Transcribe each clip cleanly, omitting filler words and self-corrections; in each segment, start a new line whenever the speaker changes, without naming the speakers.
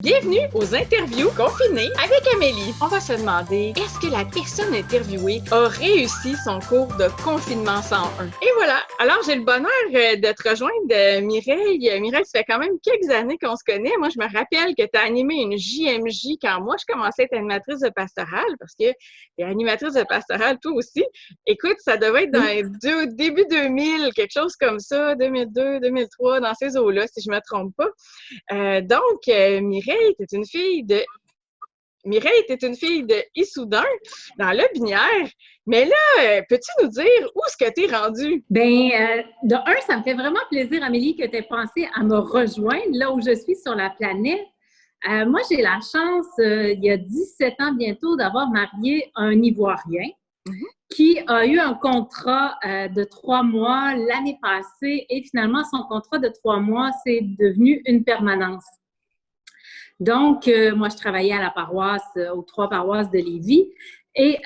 Bienvenue aux interviews confinées avec Amélie. On va se demander, est-ce que la personne interviewée a réussi son cours de confinement 101? Et voilà. Alors, j'ai le bonheur de te rejoindre, Mireille. Mireille, ça fait quand même quelques années qu'on se connaît. Moi, je me rappelle que tu as animé une JMJ quand moi, je commençais à être animatrice de pastorale parce que tu es animatrice de pastorale, toi aussi. Écoute, ça devait être dans début 2000, quelque chose comme ça, 2002, 2003, dans ces eaux-là, si je me trompe pas. Mireille était une fille de Issoudun, dans le Binière. Mais là, peux-tu nous dire où est-ce que tu es rendue?
De un, ça me fait vraiment plaisir, Amélie, que tu aies pensé à me rejoindre là où je suis sur la planète. Moi, j'ai la chance, il y a 17 ans bientôt, d'avoir marié un Ivoirien qui a eu un contrat de 3 mois l'année passée et finalement, son contrat de 3 mois, c'est devenu une permanence. Donc, moi, je travaillais à la paroisse, aux 3 paroisses de Lévis et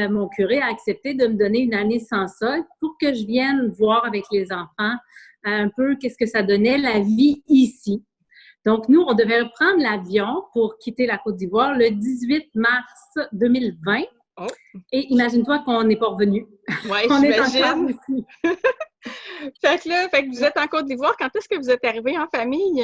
mon curé a accepté de me donner une année sans solde pour que je vienne voir avec les enfants un peu qu'est-ce que ça donnait la vie ici. Donc, nous, on devait prendre l'avion pour quitter la Côte d'Ivoire le 18 mars 2020. Oh. Et imagine-toi qu'on n'est pas revenu.
Oui,
on
j'imagine.
est encore ici.
Fait que vous êtes en Côte d'Ivoire. Quand est-ce que vous êtes arrivés en famille?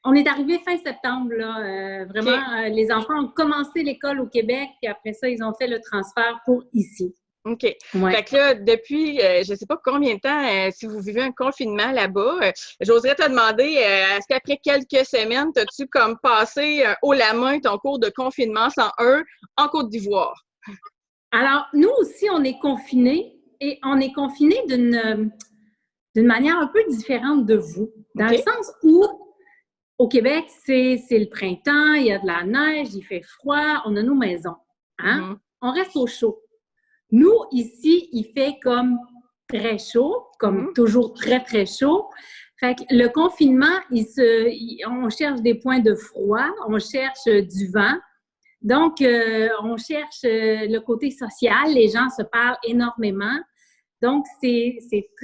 On est arrivé fin septembre, là. Vraiment, okay. Les enfants ont commencé l'école au Québec, puis après ça, ils ont fait le transfert pour ici.
OK. Ouais. Fait que là, depuis, je ne sais pas combien de temps, si vous vivez un confinement là-bas, j'oserais te demander, est-ce qu'après quelques semaines, as-tu comme passé haut la main ton cours de confinement 101 en Côte d'Ivoire?
Alors, nous aussi, on est confinés et on est confinés d'une manière un peu différente de vous. Dans le sens où, au Québec, c'est le printemps, il y a de la neige, il fait froid, on a nos maisons. Hein? On reste au chaud. Nous, ici, il fait comme très chaud, comme toujours très, très chaud. Fait que le confinement, on cherche des points de froid, on cherche du vent. Donc, on cherche le côté social. Les gens se parlent énormément. Donc, c'est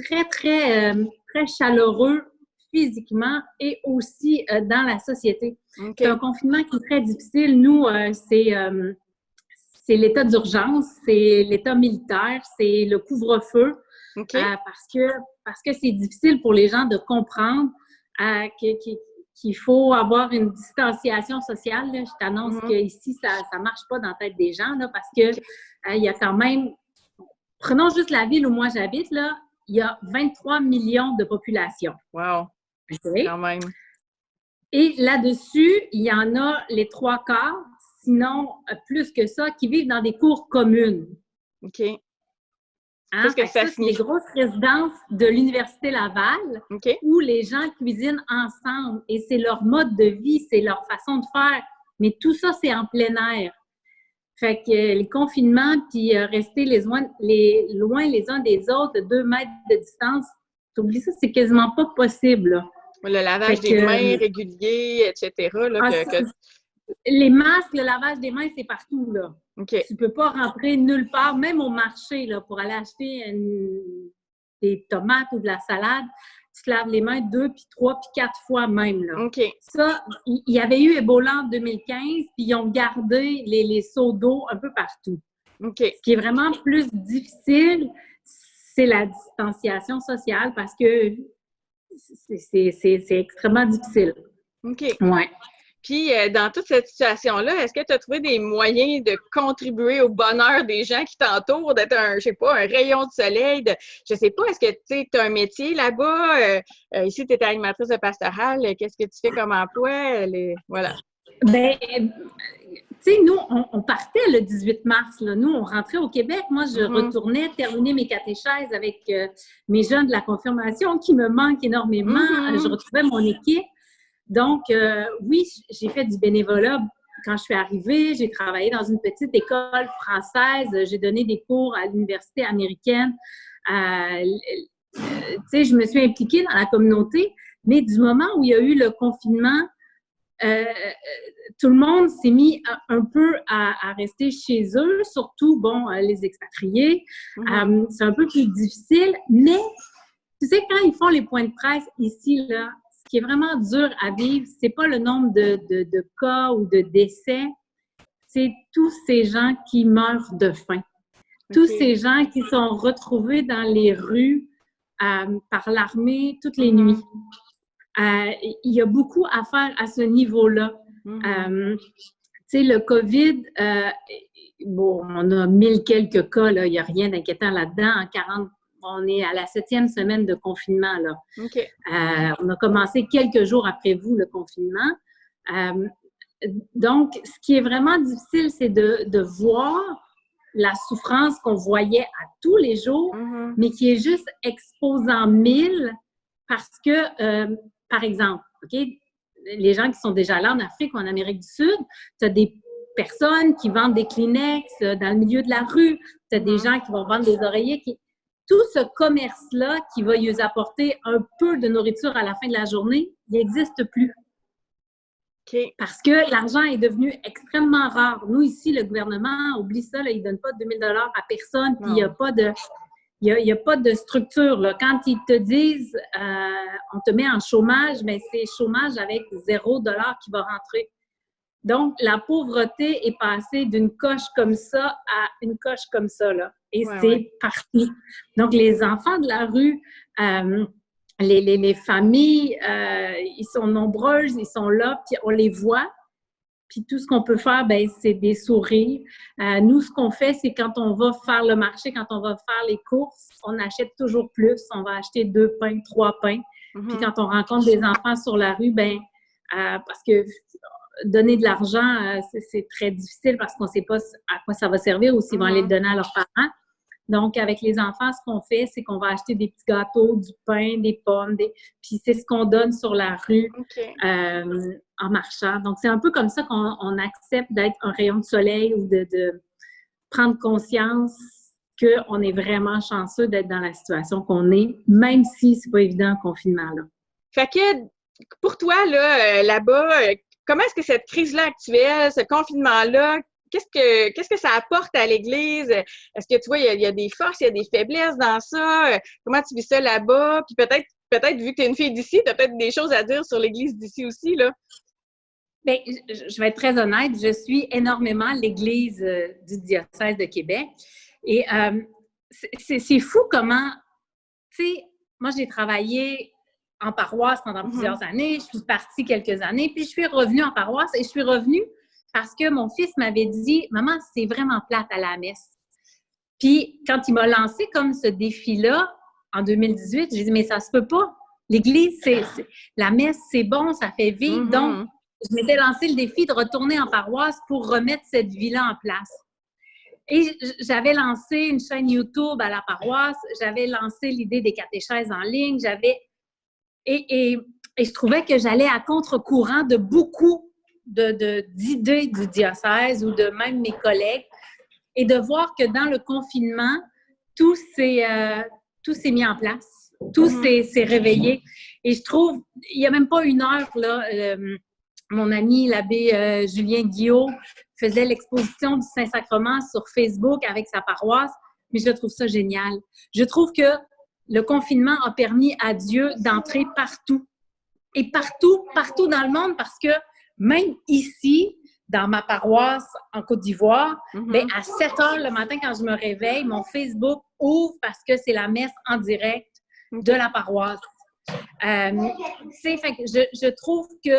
très, très, très chaleureux physiquement et aussi dans la société. Okay. C'est un confinement qui est très difficile. Nous, c'est l'état d'urgence, c'est l'état militaire, c'est le couvre-feu. Okay. Parce que c'est difficile pour les gens de comprendre qu'il faut avoir une distanciation sociale. Là. Je t'annonce qu'ici, ça ne marche pas dans la tête des gens là, parce que il y a quand même... Prenons juste la ville où moi j'habite, là, il y a 23 millions de population.
Wow! Okay. Quand même.
Et là-dessus, il y en a les 3/4, sinon plus que ça, qui vivent dans des cours communes.
OK.
Hein? Qu'est-ce que ça signifie? C'est des grosses résidences de l'Université Laval où les gens cuisinent ensemble et c'est leur mode de vie, c'est leur façon de faire. Mais tout ça, c'est en plein air. Fait que les confinements, puis rester loin les uns des autres, 2 mètres de distance, t'oublies ça, c'est quasiment pas possible. Là.
Le lavage des mains régulier, etc. Là,
Les masques, le lavage des mains, c'est partout, là.
Okay.
Tu peux pas rentrer nulle part, même au marché, là, pour aller acheter des tomates ou de la salade. Tu te laves les mains 2, puis 3, puis 4 fois même, là.
Okay.
Ça, il y avait eu Ebola en 2015, puis ils ont gardé les seaux d'eau un peu partout.
Okay.
Ce qui est vraiment plus difficile, c'est la distanciation sociale parce que c'est extrêmement difficile.
OK.
Ouais.
Puis, dans toute cette situation-là, est-ce que tu as trouvé des moyens de contribuer au bonheur des gens qui t'entourent, d'être un rayon de soleil? Je sais pas, est-ce que tu as un métier là-bas? Ici, tu es animatrice de pastorale. Qu'est-ce que tu fais comme emploi? Voilà.
Bien, tu sais, nous, on partait le 18 mars. Là. Nous, on rentrait au Québec. Moi, je retournais terminer mes catéchèses avec mes jeunes de la confirmation qui me manquent énormément. Je retrouvais mon équipe. Donc, oui, j'ai fait du bénévolat quand je suis arrivée. J'ai travaillé dans une petite école française. J'ai donné des cours à l'université américaine. Tu sais, je me suis impliquée dans la communauté. Mais du moment où il y a eu le confinement, tout le monde s'est mis un peu à rester chez eux, surtout, les expatriés. C'est un peu plus difficile. Mais, tu sais, quand ils font les points de presse ici, là, ce qui est vraiment dur à vivre, c'est pas le nombre de cas ou de décès, c'est tous ces gens qui meurent de faim. Tous ces gens qui sont retrouvés dans les rues par l'armée toutes les nuits. Il y a beaucoup à faire à ce niveau-là. Tu sais, le COVID, bon, on a 1000 quelques cas, là, il n'y a rien d'inquiétant là-dedans. On est à la 7e semaine de confinement, là. On a commencé quelques jours après vous, le confinement. Donc, ce qui est vraiment difficile, c'est de voir la souffrance qu'on voyait à tous les jours, mais qui est juste exposant 1000 parce que, par exemple, OK, les gens qui sont déjà là en Afrique ou en Amérique du Sud, tu as des personnes qui vendent des Kleenex dans le milieu de la rue, tu as des gens qui vont vendre des oreillers. Tout ce commerce-là qui va lui apporter un peu de nourriture à la fin de la journée, il n'existe plus. Parce que l'argent est devenu extrêmement rare. Nous, ici, le gouvernement, oublie ça, là, il ne donne pas 2000 $ à personne, puis il n'y a pas de... Il n'y a pas de structure, là. Quand ils te disent on te met en chômage, mais c'est chômage avec 0 $ qui va rentrer. Donc, la pauvreté est passée d'une coche comme ça à une coche comme ça, là. Et c'est parti. Donc, les enfants de la rue, les familles, ils sont nombreuses, ils sont là, puis on les voit. Puis tout ce qu'on peut faire, bien, c'est des sourires. Nous, ce qu'on fait, c'est quand on va faire le marché, quand on va faire les courses, on achète toujours plus. On va acheter 2 pains, 3 pains. Puis quand on rencontre des enfants sur la rue, bien, parce que donner de l'argent, c'est très difficile parce qu'on ne sait pas à quoi ça va servir ou s'ils vont aller le donner à leurs parents. Donc, avec les enfants, ce qu'on fait, c'est qu'on va acheter des petits gâteaux, du pain, des pommes, puis c'est ce qu'on donne sur la rue en marchant. Donc, c'est un peu comme ça qu'on accepte d'être un rayon de soleil ou de prendre conscience qu'on est vraiment chanceux d'être dans la situation qu'on est, même si c'est pas évident le confinement, là.
Fait que, pour toi, là, là-bas, comment est-ce que cette crise-là actuelle, ce confinement-là, qu'est-ce que ça apporte à l'Église? Est-ce que tu vois, il y a des forces, il y a des faiblesses dans ça? Comment tu vis ça là-bas? Puis peut-être, vu que tu es une fille d'ici, tu as peut-être des choses à dire sur l'Église d'ici aussi, là.
Bien, je vais être très honnête, je suis énormément l'Église du diocèse de Québec. Et c'est fou comment, tu sais, moi j'ai travaillé en paroisse pendant plusieurs années, je suis partie quelques années, puis je suis revenue en paroisse et je suis revenue parce que mon fils m'avait dit « Maman, c'est vraiment plate à la messe. » Puis quand il m'a lancé comme ce défi-là, en 2018, j'ai dit « Mais ça se peut pas. L'Église, la messe, c'est bon, ça fait vivre. Donc, je m'étais lancé le défi de retourner en paroisse pour remettre cette vie-là en place. Et j'avais lancé une chaîne YouTube à la paroisse, j'avais lancé l'idée des catéchèses en ligne, et je trouvais que j'allais à contre-courant de beaucoup d'idées du diocèse ou de même mes collègues, et de voir que dans le confinement, tout s'est mis en place, tout s'est réveillé. Et je trouve, il n'y a même pas une heure, là, mon ami, l'abbé Julien Guillot, faisait l'exposition du Saint-Sacrement sur Facebook avec sa paroisse, mais je trouve ça génial. Je trouve que le confinement a permis à Dieu d'entrer partout. Et partout dans le monde, parce que même ici, dans ma paroisse en Côte d'Ivoire, bien, à 7 heures le matin, quand je me réveille, mon Facebook ouvre parce que c'est la messe en direct de la paroisse. Fait que je trouve que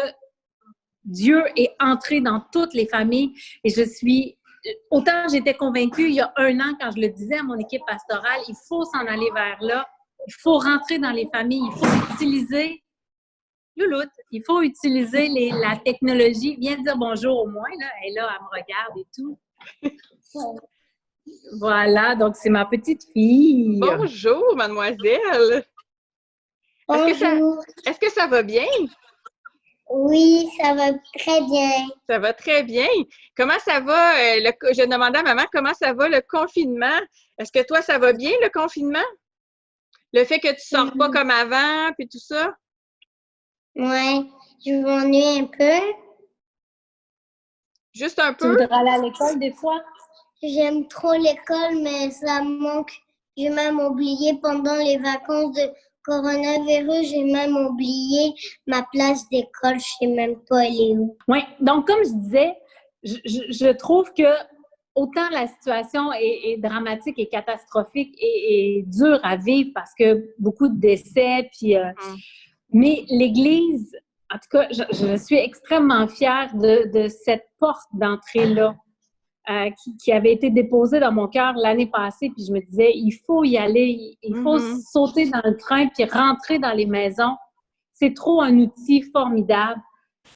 Dieu est entré dans toutes les familles et autant j'étais convaincue il y a 1 an quand je le disais à mon équipe pastorale, il faut s'en aller vers là, il faut rentrer dans les familles, il faut utiliser la technologie. Viens dire bonjour au moins, là. Elle est là, elle me regarde et tout. Voilà, donc c'est ma petite fille.
Bonjour, mademoiselle.
Bonjour.
Est-ce que ça va bien?
Oui, ça va très bien.
Ça va très bien. Comment ça va? Je demandais à maman comment ça va le confinement. Est-ce que toi, ça va bien, le confinement? Le fait que tu ne sors pas comme avant, puis tout ça?
Oui, je m'ennuie un peu.
Juste un
Tu
peu?
voudrais aller à l'école des fois?
J'aime trop l'école, mais ça me manque. J'ai même oublié pendant les vacances de Coronavirus, j'ai même oublié ma place d'école, je sais même pas elle est où.
Oui, donc comme je disais, je trouve que autant la situation est dramatique et catastrophique et dure à vivre parce que beaucoup de décès, puis, mais l'Église, en tout cas, je suis extrêmement fière de cette porte d'entrée-là qui avait été déposée dans mon cœur l'année passée, puis je me disais, il faut y aller, il faut sauter dans le train puis rentrer dans les maisons. C'est trop un outil formidable.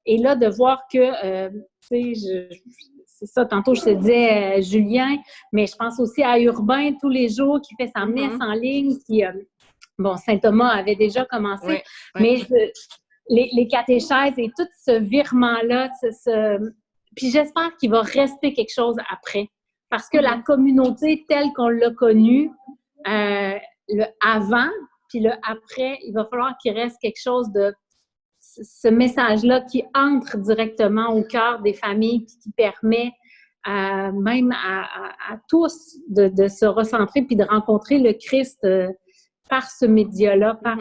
Et là, de voir que, tu sais, c'est ça, tantôt je te disais Julien, mais je pense aussi à Urbain tous les jours qui fait sa messe en ligne, qui, bon, Saint-Thomas avait déjà commencé, mais les catéchèses et tout ce virement-là, puis j'espère qu'il va rester quelque chose après, parce que la communauté telle qu'on l'a connue, le avant puis le après, il va falloir qu'il reste quelque chose de ce message-là qui entre directement au cœur des familles puis qui permet même à tous de se recentrer puis de rencontrer le Christ par ce média-là, par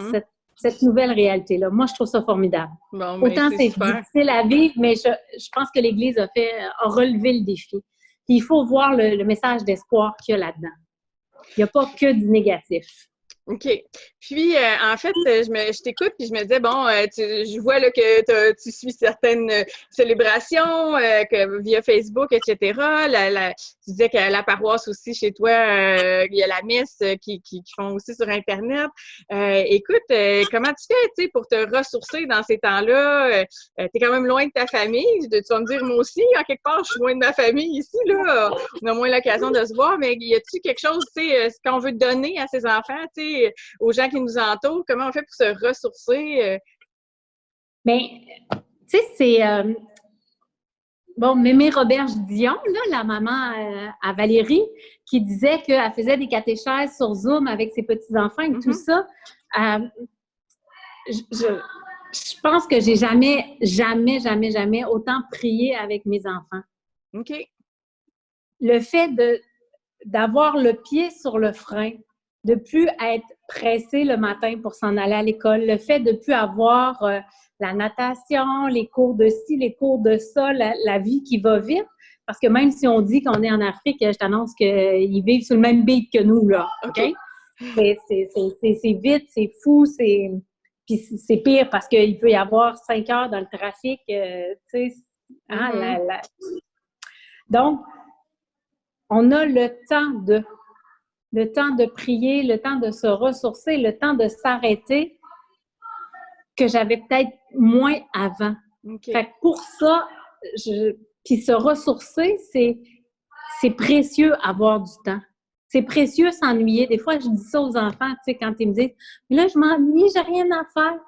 cette nouvelle réalité-là. Moi, je trouve ça formidable.
Bon,
autant c'est difficile à vivre, mais je pense que l'Église a relevé le défi. Puis il faut voir le message d'espoir qu'il y a là-dedans. Il n'y a pas que du négatif.
OK. Puis, en fait, je t'écoute puis je me disais, bon, je vois là, que tu suis certaines célébrations via Facebook, etc. Tu disais qu'à la paroisse aussi, chez toi, il y a la messe qui font aussi sur Internet. Écoute, comment tu fais, tu sais, pour te ressourcer dans ces temps-là? Tu es quand même loin de ta famille. Tu vas me dire, moi aussi, en quelque part, je suis loin de ma famille ici, là. On a moins l'occasion de se voir, mais y a-t-il quelque chose, tu sais, qu'on veut donner à ses enfants, tu sais, aux gens qui nous entourent? Comment on fait pour se ressourcer?
Bien, tu sais, c'est... bon, Mémé Roberge-Dion, là, la maman à Valérie, qui disait qu'elle faisait des catéchèses sur Zoom avec ses petits-enfants et tout ça. Je pense que j'ai jamais autant prié avec mes enfants.
OK.
Le fait d'avoir le pied sur le frein, de plus être pressé le matin pour s'en aller à l'école, le fait de plus avoir la natation, les cours de ci, les cours de ça, la vie qui va vite, parce que même si on dit qu'on est en Afrique, je t'annonce qu'ils vivent sur le même beat que nous, là, OK? C'est vite, c'est fou, puis c'est pire parce qu'il peut y avoir 5 heures dans le trafic, tu sais. Donc, on a le temps de prier, le temps de se ressourcer, le temps de s'arrêter que j'avais peut-être moins avant.
Okay.
Fait que pour ça, puis se ressourcer, c'est précieux avoir du temps. C'est précieux s'ennuyer. Des fois, je dis ça aux enfants, tu sais, quand ils me disent « Là, je m'ennuie, j'ai rien à faire. »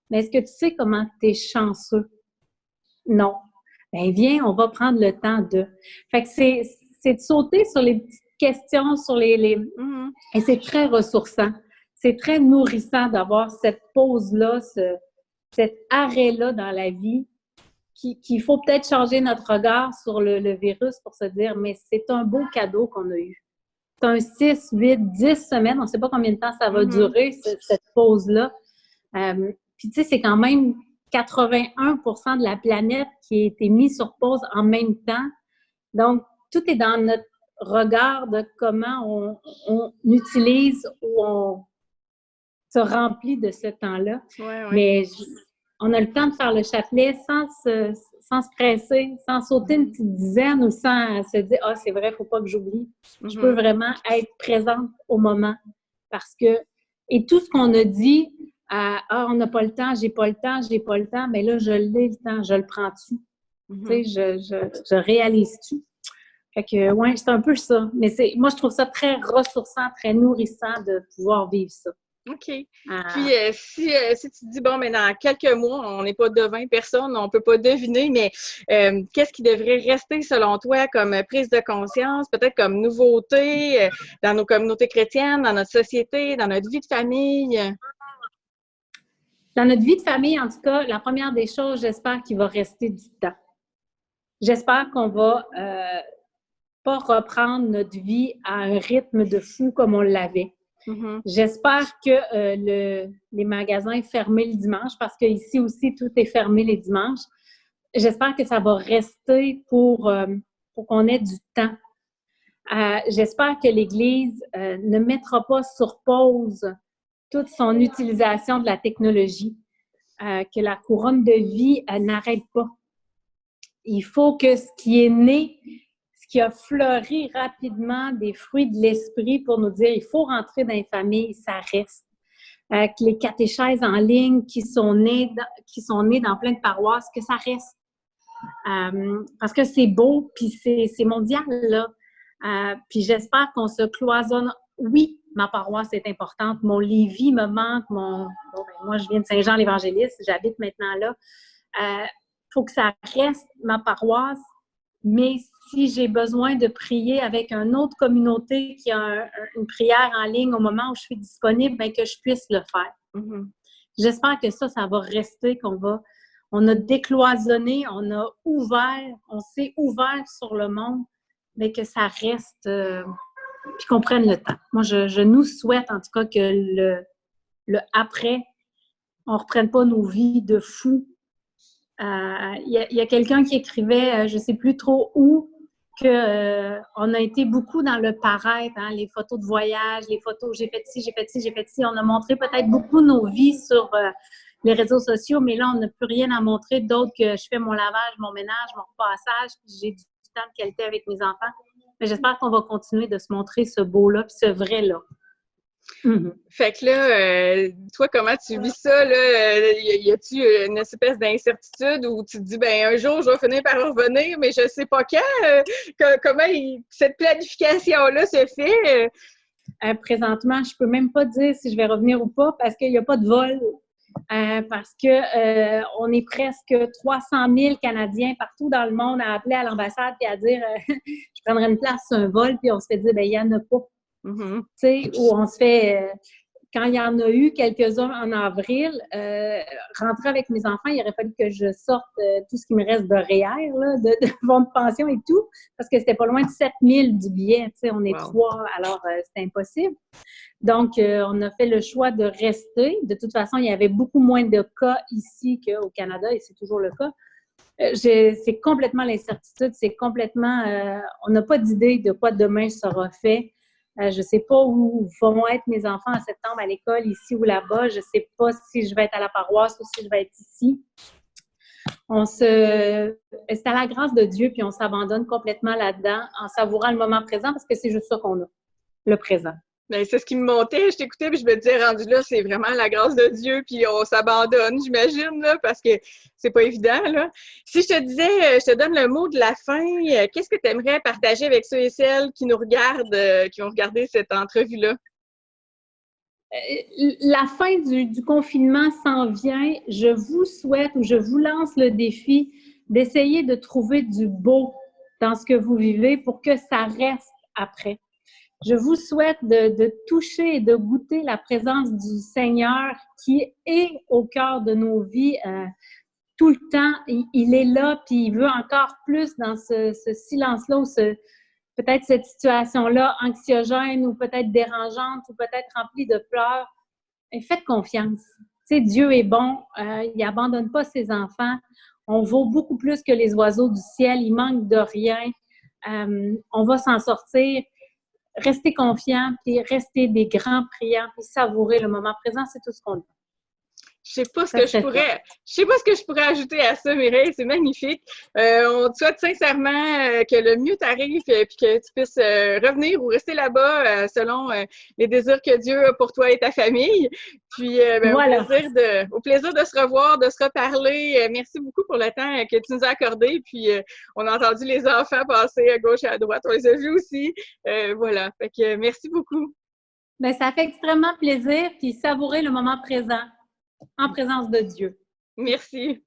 Mais est-ce que tu sais comment tu es chanceux? Non. Ben viens, on va prendre le temps de. Fait que c'est de sauter sur les petites questions, sur les... Et c'est très ressourçant. C'est très nourrissant d'avoir cette pause-là, cet arrêt-là dans la vie, qu'il faut peut-être changer notre regard sur le virus pour se dire, mais c'est un beau cadeau qu'on a eu. C'est un 6, 8, 10 semaines, on ne sait pas combien de temps ça va durer, cette pause-là. Puis tu sais, c'est quand même 81% de la planète qui a été mise sur pause en même temps. Donc, tout est dans notre regard de comment on utilise ou on se remplit de ce temps-là.
Ouais.
Mais on a le temps de faire le chapelet sans se presser, sans sauter une petite dizaine ou sans se dire « Ah, c'est vrai, il ne faut pas que j'oublie. » Je peux vraiment être présente au moment parce que... Et tout ce qu'on a dit, « Ah, on n'a pas le temps, j'ai pas le temps, mais là, je l'ai le temps, je le prends-tu? » Tu sais, je réalise-tu? Fait que, ouais, c'est un peu ça. Mais moi, je trouve ça très ressourçant, très nourrissant de pouvoir vivre ça.
OK. Puis, si tu te dis, bon, mais dans quelques mois, on n'est pas devin personne, on ne peut pas deviner, mais qu'est-ce qui devrait rester, selon toi, comme prise de conscience, peut-être comme nouveauté dans nos communautés chrétiennes, dans notre société, dans notre vie de famille?
Dans notre vie de famille, en tout cas, la première des choses, j'espère qu'il va rester du temps. J'espère qu'on va pas reprendre notre vie à un rythme de fou comme on l'avait.
Mhm.
J'espère que les magasins fermés le dimanche, parce qu'ici aussi, tout est fermé les dimanches. J'espère que ça va rester pour qu'on ait du temps. J'espère que l'Église ne mettra pas sur pause toute son utilisation de la technologie, que la couronne de vie n'arrête pas. Il faut que ce qui est né, ce qui a fleuri rapidement des fruits de l'esprit pour nous dire il faut rentrer dans les familles, ça reste. Que les catéchèses en ligne qui sont nées dans plein de paroisses, que ça reste. Parce que c'est beau, puis c'est mondial, là. Puis j'espère qu'on se cloisonne. Oui, ma paroisse est importante. Mon Lévis me manque. Moi, je viens de Saint-Jean-l'Évangéliste. J'habite maintenant là. Faut que ça reste ma paroisse. Mais si j'ai besoin de prier avec une autre communauté qui a une prière en ligne au moment où je suis disponible, bien que je puisse le faire.
Mm-hmm.
J'espère que ça va rester, on a décloisonné, on s'est ouvert sur le monde, mais que ça reste, puis qu'on prenne le temps. Moi, je nous souhaite en tout cas que le après, on ne reprenne pas nos vies de fous. Il y a quelqu'un qui écrivait, je ne sais plus trop où, qu'on a été beaucoup dans le paraître, hein, les photos de voyage, les photos j'ai fait ci, j'ai fait ci, j'ai fait ci. On a montré peut-être beaucoup nos vies sur les réseaux sociaux, mais là, on n'a plus rien à montrer d'autre que je fais mon lavage, mon ménage, mon repassage, puis j'ai du temps de qualité avec mes enfants. Mais j'espère qu'on va continuer de se montrer ce beau-là, puis ce vrai-là.
Mm-hmm. Fait que là, toi, comment tu vis ça, là? Y a-tu une espèce d'incertitude où tu te dis, ben un jour, je vais finir par revenir, mais je sais pas quand? Comment cette planification-là se fait?
Présentement, je peux même pas dire si je vais revenir ou pas parce qu'il n'y a pas de vol. Parce que on est presque 300 000 Canadiens partout dans le monde à appeler à l'ambassade et à dire je prendrais une place sur un vol, puis on se fait dire, ben il n'y en a pas.
Mm-hmm.
Tu sais, où on se fait, quand il y en a eu quelques-uns en avril, rentrer avec mes enfants, il aurait fallu que je sorte tout ce qui me reste de REER, là, de fonds de pension et tout, parce que c'était pas loin de 7 000 du billet. Tu sais, on est 3, alors c'était impossible. Donc, on a fait le choix de rester. De toute façon, il y avait beaucoup moins de cas ici qu'au Canada, et c'est toujours le cas. C'est complètement l'incertitude, c'est complètement... on n'a pas d'idée de quoi demain sera fait. Je ne sais pas où vont être mes enfants en septembre à l'école, ici ou là-bas. Je ne sais pas si je vais être à la paroisse ou si je vais être ici. C'est à la grâce de Dieu, puis on s'abandonne complètement là-dedans en savourant le moment présent parce que c'est juste ça qu'on a, le présent.
Ben, c'est ce qui me montait, je t'écoutais, puis je me disais, rendu là, c'est vraiment la grâce de Dieu, puis on s'abandonne, j'imagine, là, parce que c'est pas évident, là. Si je te disais, je te donne le mot de la fin, qu'est-ce que tu aimerais partager avec ceux et celles qui nous regardent, qui ont regardé cette entrevue-là?
La fin du confinement s'en vient. Je vous souhaite ou je vous lance le défi d'essayer de trouver du beau dans ce que vous vivez pour que ça reste après. Je vous souhaite de toucher et de goûter la présence du Seigneur qui est au cœur de nos vies tout le temps. Il est là, puis il veut encore plus dans ce silence-là ou peut-être cette situation-là anxiogène ou peut-être dérangeante ou peut-être remplie de pleurs. Et faites confiance. Tu sais, Dieu est bon. Il n'abandonne pas ses enfants. On vaut beaucoup plus que les oiseaux du ciel. Il manque de rien. On va s'en sortir. Restez confiants, puis restez des grands priants, puis savourer le moment présent, c'est tout ce qu'on a.
Je sais pas ce que je pourrais ajouter à ça, Mireille, c'est magnifique. On te souhaite sincèrement que le mieux t'arrive puis que tu puisses revenir ou rester là-bas selon les désirs que Dieu a pour toi et ta famille. Puis
voilà.
au plaisir de se revoir, de se reparler. Merci beaucoup pour le temps que tu nous as accordé. Puis on a entendu les enfants passer à gauche et à droite. On les a vus aussi. Voilà. Fait que merci beaucoup.
Bien, ça fait extrêmement plaisir, puis savourer le moment présent. En présence de Dieu.
Merci.